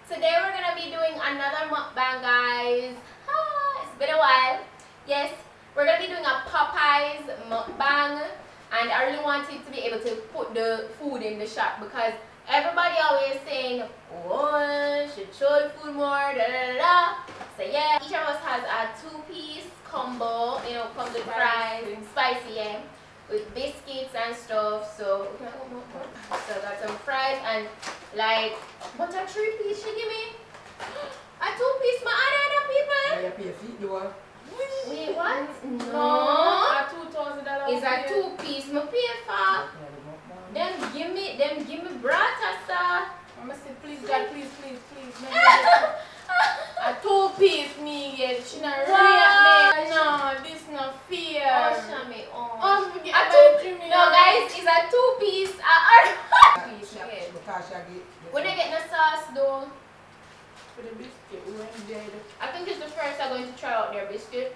Today we're gonna be doing another mukbang, guys. It's been a while. Yes, we're gonna be doing a Popeyes mukbang, and I really wanted to be able to put the food in the shop because everybody always saying, oh, should show the food more, da da da da. So yeah, each of us has a 2-piece combo, you know, comes with fries, spicy, yeah, with biscuits and stuff. So got some fries and like, what a 3-piece she give me? A 2-piece, my other people? Yeah, you pay a fee, you want? Wait, what? No. A $2,000. It's a 2-piece, my pay for. Them give me brata, sir. I'm gonna say, please, God, please. A 2-piece me get. She not rate me. No, this no fear. Oh, Shami, oh. Oh, forget No, guys, it's a 2-piece. When they get the sauce, though, For the biscuit, we went dead. I think it's the first I'm going to try out their biscuit.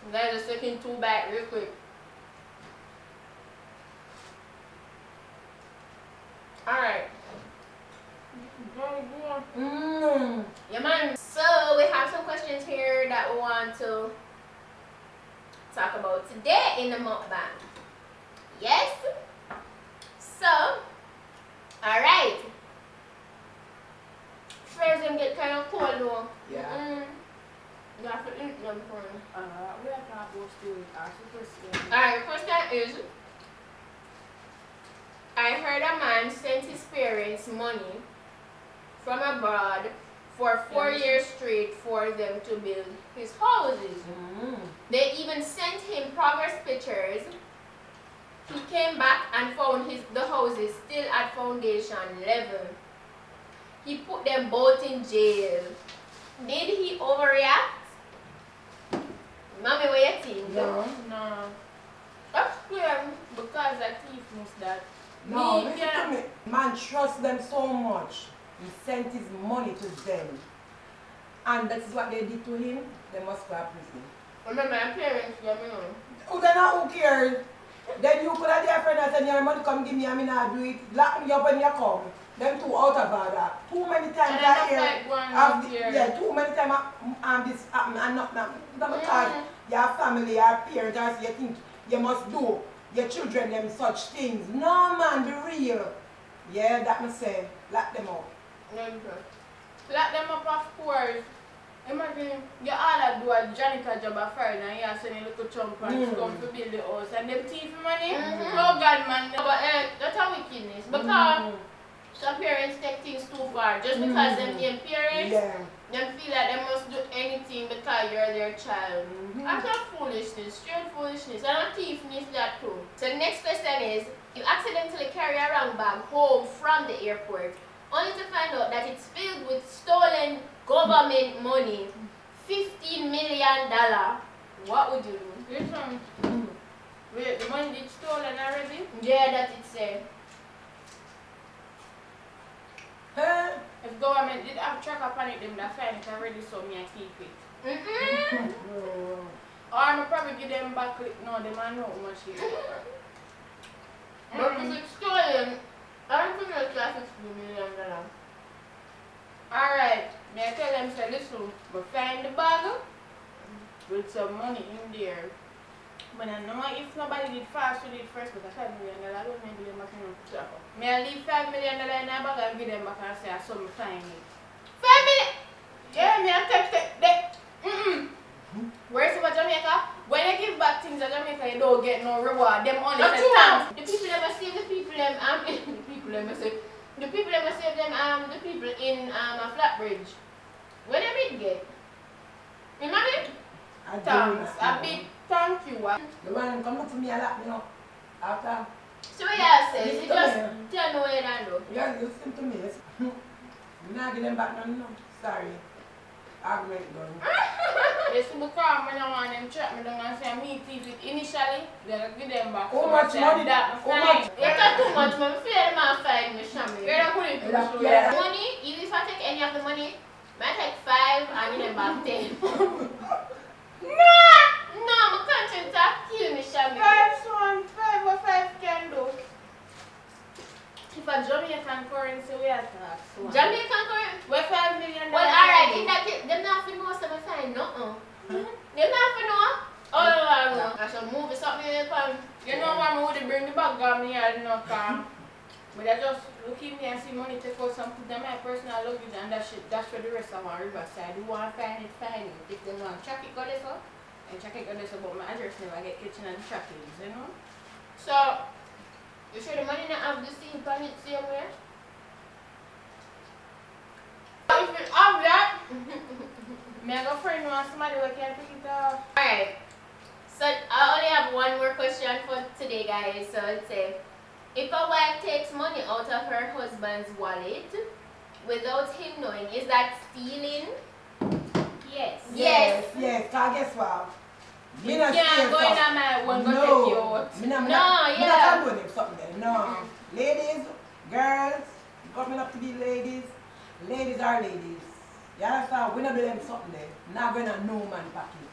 Guys, just taking 2 back real quick. Alright. Yeah, man. So, we have some questions here that we want to talk about today in the mukbang. Yes? So, alright. Fries them get kind of cold though. Yeah. You have to eat them for me. We are not supposed to ask the question. Alright, question is, I heard a man sent his parents money from abroad for 4 years straight for them to build his houses. They even sent him progress pictures. He came back and found the houses still at foundation level. He put them both in jail. Did he overreact? Mommy, what you think? No. That's clear because the thief knows that. No, listen to me. Man trusts them so much. He sent his money to them. And that is what they did to him. They must go to prison. Remember, my parents gave me money. Who then who cares? Then you could have their friend and send your money come give me and me not do it. Lock me up when you come. Them two out of order. Too many times I hear. Yeah, too many times this happen and not because your family, your parents, you think you must do your children them such things. No man, be real. Yeah, that me say. Lock them up. Lock them up, of course. Imagine you all do a janitor job a Friday and you send a little chunk and come to build the house and them thief money. Oh God, man. But that's a wickedness. Because some parents take things too far. Just because them being parents, them feel like they must do anything because you're their child. That's not foolishness, straight foolishness. And a thiefness that too. So the next question is, you accidentally carry a wrong bag home from the airport, only to find out that it's filled with stolen government money, $15 million. What would you do? Listen, wait, the money is stolen already? Yeah, that it said. If government did have track upon it, them that find it already, so me I keep it. Or I'm probably give them back. No, they might know how much it is. But if it's stolen, I don't think it's like $15 million. Alright, may I tell them, say, listen, we find the bag with some money in there. But I know if nobody did fast, we did first, but $5 million, I don't maybe them back in the shop. May I leave $5 million in the bag and give them back and say, I saw me find it. $5 million? Yeah, me I take that. Where's it for Jamaica? When you give back things to Jamaica, you don't get no reward. Them only Not say true. thanks. The people that must save the people them the people that must save them the people in a flat bridge. What they did get? Remember? Thanks. A big thank you. The one come look for me a lot, you know. After. So what y'all say? You Listen just to me. tell me what you do. Yeah, listen to me. You not give them back none, no. Sorry. Argument done. Yes, because when I want them trap me down and say me thief it initially, then I give them back. How much money? That How much? You talk too much, man. I feel like I'm fighting with Shami. You're not putting it Yeah. through. Yeah. Money, even if I take any of the money, I take 5 and give them back 10. No, my conscience are kill me, Shami. 5 1, 5 or 5 can do. Jamaican currency we have to have. So Jamaican currency? we're $5 million. Well, alright, in that case, them not for know something fine, no. Them not for know. Oh, no. I should move it something in the pan. You know why I would bring the bag on me and no car. But I just look at me and see money take out some put them my personal luggage and that shit that's for the rest of our riverside. Who want to find it, find it. If they want track it, go this up. And track it, go this up, but my address never get kitchen and trackings, you know? So, you sure the money not have the same pan it same way? If you have that, me I go friend want somebody who can pick it up. Alright. So, I only have one more question for today, guys. So, let's say, if a wife takes money out of her husband's wallet without him knowing, is that stealing? Yes. Yes. Cause guess what? Me not Can't steal go in something. on my one go take you out. Me No, not yeah. do them something then. No. Ladies, girls, coming up to be ladies. Ladies are ladies. You understand? We not do them something there. Not going to no man pocket.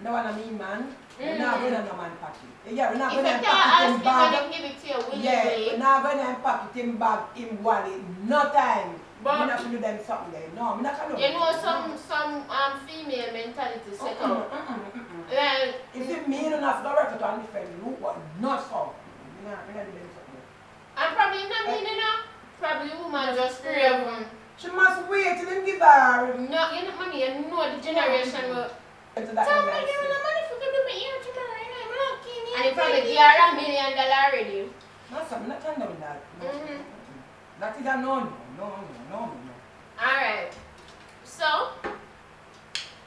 No one I mean man. We're not going to no man pocket. Yeah, we're not If going you to can't pocket ask him him bag. and give it to you willingly. Yeah, we're not going to pocket him bag, him wallet. No time. But- We're not going to do them something there. No, we're not going to do You know some female mentality set up. Like, If it mean enough, don't work it on the friend. Look what not so. We're not do them something there. and probably not mean enough. Probably woman just crave. She must wait till him give her. No, you know, mommy, you know the generation will. To that Tell me nice give me thing. the money for give me ear tomorrow and I'm looking And he probably give her $1 million already. No, sir, I'm not condemning that. No. Mhm. That is a no. Alright. So,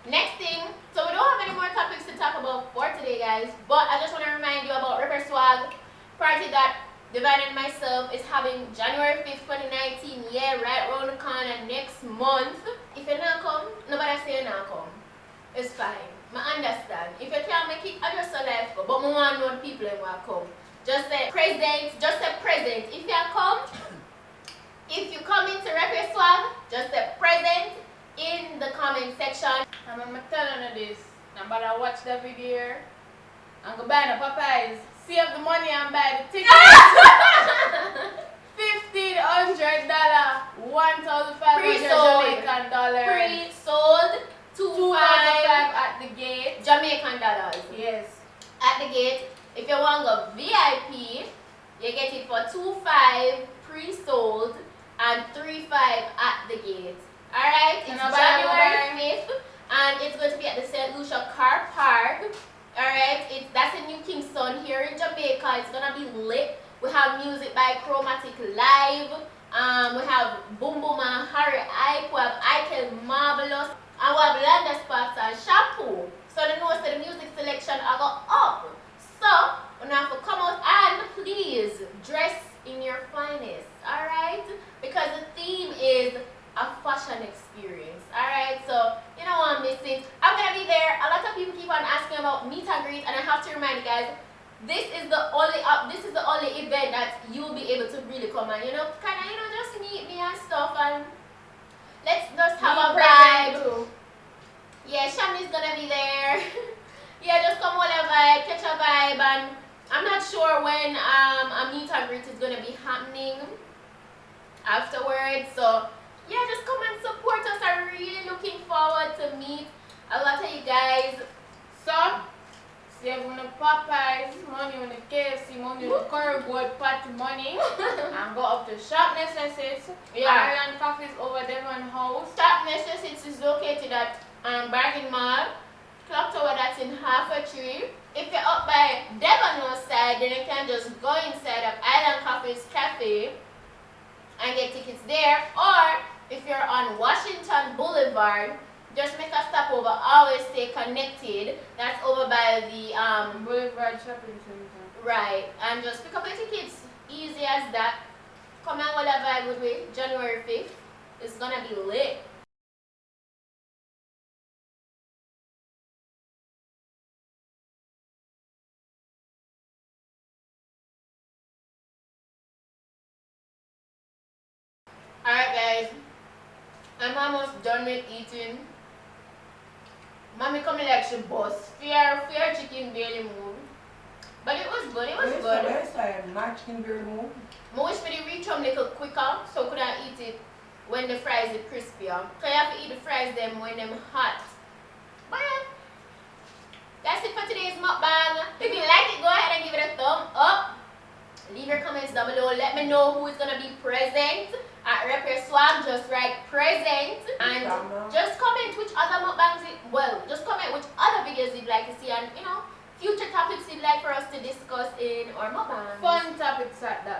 next thing. So, we don't have any more topics to talk about for today, guys. But I just want to remind you about River Swag party that Divine and myself is having January 5th, 2019. Yeah, right round the corner next month. If you're not come, nobody say you're not come. It's fine. I understand. If you can't make it, I just a life go. But I want to know the people who will come. Just say present. Just say present. If you come, if you come into Record Swag, just say present in the comment section. I'm telling you this. I'm about to watch the video and go buy the Popeyes. Save the money and buy the ticket. $1,500, $1,500 Pre-sold. Jamaican dollars. Pre-sold, 2.5 at the gate. Jamaican dollars. Yes. At the gate. If you want to go VIP, you get it for 2.5 pre-sold and 3.5 at the gate. Alright, it's January 5th and it's going to be at the St. Lucia Car Park. Alright, that's in New Kingston here in Jamaica. It's gonna be lit. We have music by Chromatic Live. We have Boom Boom and Harry Ike. We have Ike Marvelous. And we have Landa Sparks and Shampoo. So the notes of the music selection are go up. So we have to come out and please dress in your finest. Alright? Because the theme is a fashion experience. Alright, so you don't want to miss it. I'm gonna be there. A lot of people keep on asking about meet and greet, and I have to remind you guys, this is the only event that you'll be able to really come and kinda just meet me and stuff, and let's just have a vibe. Yeah, Shami's gonna be there. Yeah, just come hold a vibe, catch a vibe, and I'm not sure when a meet and greet is gonna be happening afterwards, so yeah, just come and support us. I'm really looking forward to meet a lot of you guys. So, save on the Popeyes, money on the KFC, money on the curry gold party money, and go up to Shop Necessities. Yeah. Ireland Coffee's over Devon House. Shop Necessities is located at Bargain Mall, Clock Tower, that's in Half a Tree. If you're up by Devon House side, then you can just go inside of Island Coffee's Cafe and get tickets there, or if you're on Washington Boulevard, just make a stop over. Always stay connected. That's over by the Boulevard Shopping Center. right, and just pick up your tickets. Easy as that. Come and hold a vibe with me. January 5th. It's gonna be lit. Alright guys, I'm almost done with eating. Mommy coming like she boss. Fear chicken barely move. But it was good, it was Yes, good. yes, I am matching the move. I wish me to reach home a little quicker so could I eat it when the fries are crispier. So you have to eat the fries them when them hot. But yeah, that's it for today's mukbang. If you like it, go ahead and give it a thumb up. Leave your comments down below. Let me know who is gonna be present at Rep Your Swag. Just write present and just comment which other mukbangs just comment which other videos you'd like to see and future topics you'd like for us to discuss in our mukbang. Fun topics at that.